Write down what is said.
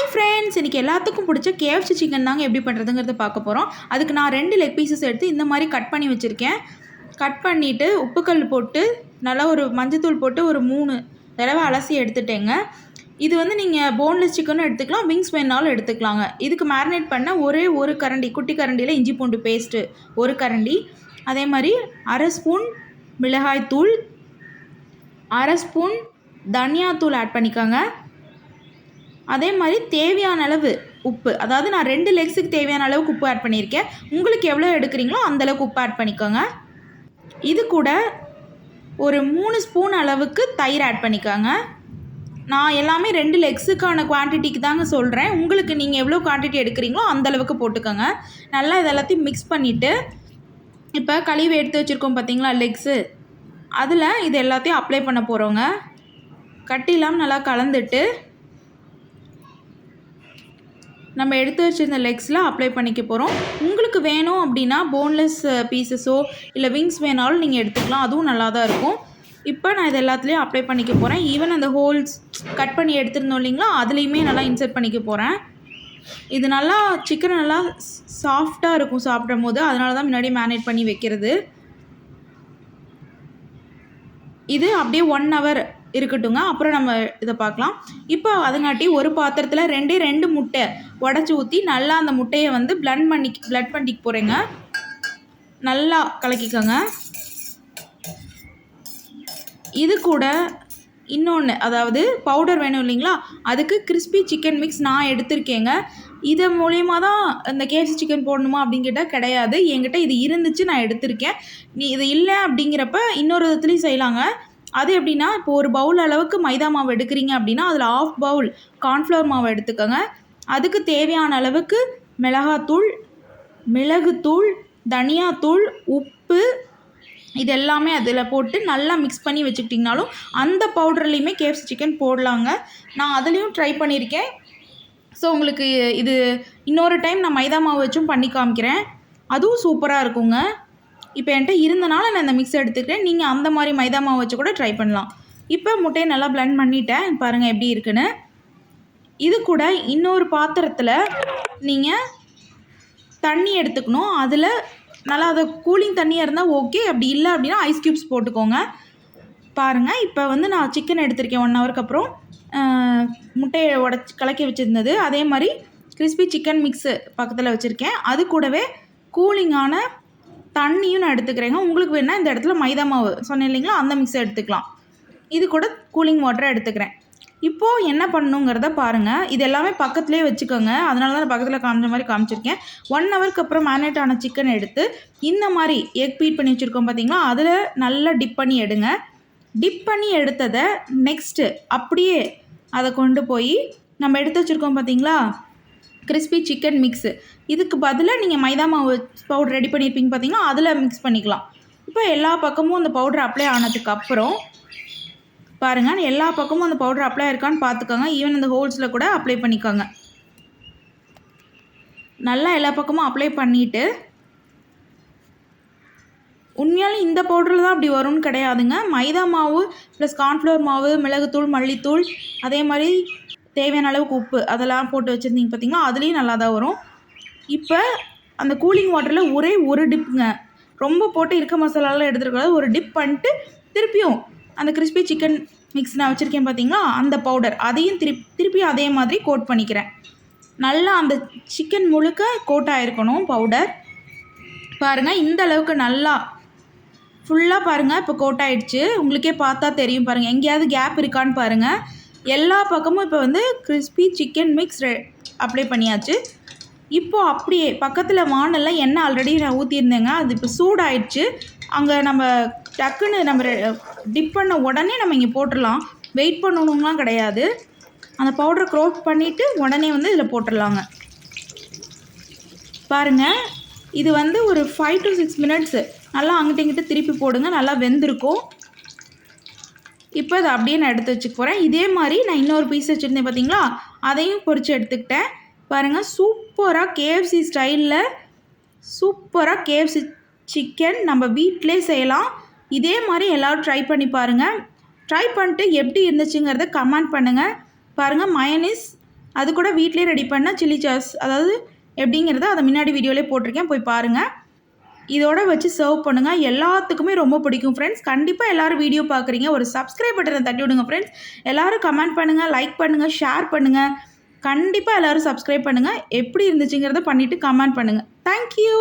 Hi friends, இன்றைக்கி எல்லாத்துக்கும் பிடிச்ச KFC சிக்கன் தாங்க எப்படி பண்ணுறதுங்கிறத பார்க்க போகிறோம். அதுக்கு நான் 2 லெக் பீசஸ் எடுத்து இந்த மாதிரி கட் பண்ணி வச்சுருக்கேன். கட் பண்ணிவிட்டு உப்புக்கல் போட்டு நல்லா ஒரு மஞ்சத்தூள் போட்டு ஒரு 3 தடவை அலசி எடுத்துட்டேங்க. இது வந்து நீங்கள் போன்லெஸ் சிக்கனும் எடுத்துக்கலாம், விங்ஸ் வேணாலும் எடுத்துக்கலாங்க. இதுக்கு மேரினேட் பண்ண ஒரே ஒரு கரண்டி, குட்டி கரண்டியில் இஞ்சி பூண்டு பேஸ்ட்டு 1 கரண்டி, அதே மாதிரி 1/2 ஸ்பூன் மிளகாய்த்தூள், 1/2 ஸ்பூன் தனியாத்தூள் ஆட் பண்ணிக்கோங்க. அதே மாதிரி தேவையான அளவு உப்பு, அதாவது நான் 2 லெக்ஸுக்கு தேவையான அளவுக்கு உப்பு ஆட் பண்ணியிருக்கேன். உங்களுக்கு எவ்வளோ எடுக்கிறீங்களோ அந்தளவுக்கு உப்பு ஆட் பண்ணிக்கோங்க. இது கூட ஒரு 3 ஸ்பூன் அளவுக்கு தயிர் ஆட் பண்ணிக்கோங்க. நான் எல்லாமே 2 லெக்ஸுக்கான குவான்டிட்டிக்கு தாங்க சொல்கிறேன். உங்களுக்கு நீங்கள் எவ்வளோ குவான்டிட்டி எடுக்கிறீங்களோ அந்தளவுக்கு போட்டுக்கோங்க. நல்லா இதெல்லாத்தையும் மிக்ஸ் பண்ணிவிட்டு, இப்போ கழுவி எடுத்து வச்சுருக்கோம் பார்த்தீங்களா லெக்ஸு, அதில் இது எல்லாத்தையும் அப்ளை பண்ண போகிறோங்க. கட்டி இல்லாமல் நல்லா கலந்துட்டு நம்ம எடுத்து வச்சுருந்த லெக்ஸில் அப்ளை பண்ணிக்க போகிறோம். உங்களுக்கு வேணும் அப்படின்னா போன்லெஸ் பீசஸோ இல்லை விங்ஸ் வேணாலும் நீங்கள் எடுத்துக்கலாம், அதுவும் நல்லா தான் இருக்கும். இப்போ நான் இது எல்லாத்துலேயும் அப்ளை பண்ணிக்க போகிறேன். ஈவன் அந்த ஹோல்ஸ் கட் பண்ணி எடுத்துருந்தோம் இல்லைங்களா, அதுலேயுமே நல்லா இன்சர்ட் பண்ணிக்க போகிறேன். இது நல்லா சிக்கன் நல்லா சாஃப்டாக இருக்கும் சாப்பிடும் போது, அதனால தான் முன்னாடி மேரினேட் பண்ணி வைக்கிறது. இது அப்படியே 1 ஹவர் இருக்கட்டுங்க, அப்புறம் நம்ம இதை பார்க்கலாம். இப்போ அதங்காட்டி ஒரு பாத்திரத்தில் 2 முட்டை உடச்சி ஊற்றி நல்லா அந்த முட்டையை வந்து பிளட் பண்ணிக்க போகிறேங்க. நல்லா கலக்கிக்கோங்க. இது கூட இன்னொன்று, அதாவது பவுடர் வேணும் இல்லைங்களா, அதுக்கு கிறிஸ்பி சிக்கன் மிக்ஸ் நான் எடுத்திருக்கேங்க. இதை மூலிமா தான் இந்த KFC சிக்கன் போடணுமா அப்படின்னு கேட்டால் கிடையாது. என்கிட்ட இது இருந்துச்சு, நான் எடுத்திருக்கேன். இது இல்லை அப்படிங்கிறப்ப இன்னொரு விதத்துலேயும் செய்யலாங்க. அது எப்படின்னா, இப்போ ஒரு பவுல் அளவுக்கு மைதா மாவு எடுக்கிறீங்க அப்படின்னா அதில் 1/2 பவுல் கார்ன்ஃப்ளவர் மாவு எடுத்துக்கோங்க. அதுக்கு தேவையான அளவுக்கு மிளகாத்தூள், மிளகுத்தூள், தனியாத்தூள், உப்பு, இது எல்லாமே அதில் போட்டு நல்லா மிக்ஸ் பண்ணி வச்சுக்கிட்டிங்கனாலும் அந்த பவுடர்லேயுமே KFC சிக்கன் போடலாங்க. நான் அதுலேயும் ட்ரை பண்ணியிருக்கேன். ஸோ உங்களுக்கு இது இன்னொரு டைம் நான் மைதா மாவு வச்சும் பண்ணி காமிக்கிறேன், அதுவும் சூப்பராக இருக்குங்க. இப்போ என்கிட்ட இருந்தனால நான் இந்த மிக்ஸ் எடுத்துக்கிறேன். நீங்கள் அந்த மாதிரி மைதா மாவு வச்சு கூட ட்ரை பண்ணலாம். இப்போ முட்டையை நல்லா பிளெண்ட் பண்ணிட்டேன், பாருங்கள் எப்படி இருக்குன்னு. இது கூட இன்னொரு பாத்திரத்தில் நீங்கள் தண்ணி எடுத்துக்கணும். அதில் நல்லா அதை கூலிங் தண்ணியாக இருந்தால் ஓகே, அப்படி இல்லை அப்படின்னா ஐஸ் க்யூப்ஸ் போட்டுக்கோங்க. பாருங்கள், இப்போ வந்து நான் சிக்கன் எடுத்திருக்கேன் 1 ஹவருக்கு அப்புறம். முட்டையை உடச்சி கலக்கி வச்சுருந்தது, அதே மாதிரி கிறிஸ்பி சிக்கன் மிக்ஸு பக்கத்தில் வச்சுருக்கேன். அது கூடவே கூலிங்கான தண்ணியும் நான் எடுத்துக்கிறேங்க. உங்களுக்கு வேணால் இந்த இடத்துல மைதா மாவு சொன்னேன் இல்லைங்களா, அந்த மிக்ஸை எடுத்துக்கலாம். இது கூட கூலிங் வாட்டரை எடுத்துக்கிறேன். இப்போது என்ன பண்ணணுங்கிறத பாருங்கள். இது எல்லாமே பக்கத்துலேயே வச்சுக்கோங்க, அதனால தான் நான் பக்கத்தில் காமிச்ச மாதிரி காமிச்சிருக்கேன். 1 ஹவருக்கு அப்புறம் மேரினேட் ஆன சிக்கன் எடுத்து இந்த மாதிரி எக் பீட் பண்ணி வச்சுருக்கோம் பார்த்தீங்களா, அதில் நல்லா டிப் பண்ணி எடுங்க. டிப் பண்ணி எடுத்ததை நெக்ஸ்ட்டு அப்படியே அதை கொண்டு போய் நம்ம எடுத்து வச்சுருக்கோம் பார்த்தீங்களா கிறிஸ்பி சிக்கன் மிக்ஸு, இதுக்கு பதிலாக நீங்கள் மைதா மாவு பவுடர் ரெடி பண்ணியிருப்பீங்க பார்த்தீங்கன்னா, அதில் மிக்ஸ் பண்ணிக்கலாம். இப்போ எல்லா பக்கமும் அந்த பவுடர் அப்ளை ஆனதுக்கப்புறம் பாருங்கள், எல்லா பக்கமும் அந்த பவுடர் அப்ளை இருக்கான்னு பார்த்துக்கோங்க. ஈவன் அந்த ஹோல்ஸில் கூட அப்ளை பண்ணிக்கோங்க. நல்லா எல்லா பக்கமும் அப்ளை பண்ணிவிட்டு, உண்மையாலும் இந்த பவுடரில் தான் அப்படி வரும்னு கிடையாதுங்க. மைதா மாவு ப்ளஸ் கார்ன்ஃப்ளவர் மாவு, மிளகுத்தூள், மல்லித்தூள், அதே மாதிரி தேவையான அளவுக்கு உப்பு அதெல்லாம் போட்டு வச்சுருந்தீங்க பார்த்தீங்களா, அதுலேயும் நல்லா தான் வரும். இப்போ அந்த கூலிங் வாட்டரில் ஒரே ஒரு டிப்புங்க, ரொம்ப போட்டு இருக்க மசாலாலாம் எடுத்துருக்கூடாது. ஒரு டிப் பண்ணிட்டு திருப்பியும் அந்த கிறிஸ்பி சிக்கன் மிக்ஸ் நான் வச்சுருக்கேன் பார்த்தீங்களா, அந்த பவுடர் அதையும் திருப்பி அதே மாதிரி கோட் பண்ணிக்கிறேன். நல்லா அந்த சிக்கன் முழுக்க கோட் ஆகிருக்கணும் பவுடர். பாருங்கள், இந்த அளவுக்கு நல்லா ஃபுல்லாக பாருங்கள் இப்போ கோட் ஆகிடுச்சு. உங்களுக்கே பார்த்தா தெரியும் பாருங்கள், எங்கேயாவது கேப் இருக்கான்னு பாருங்கள். எல்லா பக்கமும் இப்போ வந்து கிறிஸ்பி சிக்கன் மிக்ஸ் அப்ளை பண்ணியாச்சு. இப்போது அப்படியே பக்கத்தில் வானலில் எண்ணெய் ஆல்ரெடி நான் ஊற்றியிருந்தேங்க, அது இப்போ சூடாயிடுச்சு. அங்கே நம்ம டக்குன்னு நம்ம டிப் பண்ண உடனே நம்ம இங்கே போட்டுடலாம், வெயிட் பண்ணணும்லாம் கிடையாது. அந்த பவுடரை க்ரோப் பண்ணிவிட்டு உடனே வந்து இதில் போட்டுடலாங்க. பாருங்கள், இது வந்து ஒரு 5 to 6 மினிட்ஸு நல்லா அங்கிட்ட இங்கிட்ட திருப்பி போடுங்க, நல்லா வெந்திருக்கும். இப்போ இதை அப்படியே நான் எடுத்து வச்சுக்க போகிறேன். இதே மாதிரி நான் இன்னொரு பீஸ் வச்சுருந்தேன் பார்த்தீங்களா, அதையும் பொரித்து எடுத்துக்கிட்டேன். பாருங்கள், சூப்பராக KFC ஸ்டைலில் சூப்பராக KFC சிக்கன் நம்ம வீட்டிலே செய்யலாம். இதே மாதிரி எல்லோரும் ட்ரை பண்ணி பாருங்கள். ட்ரை பண்ணிட்டு எப்படி இருந்துச்சுங்கிறத கமெண்ட் பண்ணுங்கள். பாருங்கள், மயோனைஸ் அது கூட வீட்டிலே ரெடி பண்ண சில்லி சாஸ், அதாவது எப்படிங்கிறத அதை முன்னாடி வீடியோவிலே போட்டிருக்கேன், போய் பாருங்கள். இதோட வச்சு சர்வ் பண்ணுங்கள். எல்லாத்துக்குமே ரொம்ப பிடிக்கும் ஃப்ரெண்ட்ஸ். கண்டிப்பாக எல்லோரும் வீடியோ பார்க்குறீங்க, ஒரு சப்ஸ்கிரைப் பட்டனை தட்டி விடுங்க ஃப்ரெண்ட்ஸ். எல்லோரும் கமெண்ட் பண்ணுங்கள், லைக் பண்ணுங்கள், ஷேர் பண்ணுங்கள். கண்டிப்பாக எல்லோரும் சப்ஸ்கிரைப் பண்ணுங்கள். எப்படி இருந்துச்சுங்கிறத பண்ணிவிட்டு கமெண்ட் பண்ணுங்கள். தேங்க்யூ.